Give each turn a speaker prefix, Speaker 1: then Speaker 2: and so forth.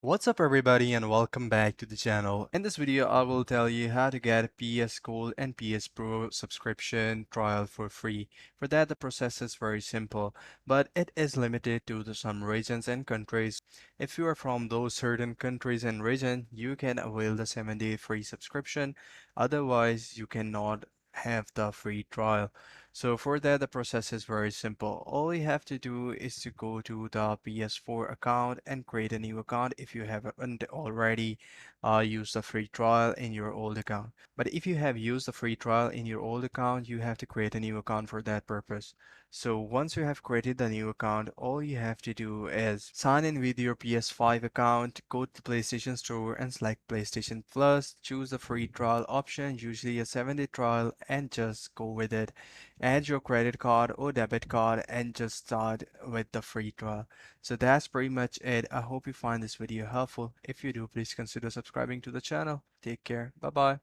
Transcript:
Speaker 1: What's up everybody and welcome back to the channel. In this video I will tell you how to get a PS Gold and PS Pro subscription trial for free. For that the process is very simple, but it is limited to some regions and countries. If you are from those certain countries and region, you can avail the 7-day free subscription. Otherwise, you cannot have the free trial. So for that, the process is very simple. All you have to do is to go to the PS4 account and create a new account if you haven't already used the free trial in your old account. But if you have used the free trial in your old account, you have to create a new account for that purpose. So once you have created the new account, all you have to do is sign in with your PS5 account, go to the PlayStation Store and select PlayStation Plus, choose the free trial option, usually a 7-day trial, and just go with it. Add your credit card or debit card and just start with the free trial. So that's pretty much it. I hope you find this video helpful. If you do, please consider subscribing to the channel. Take care. Bye bye.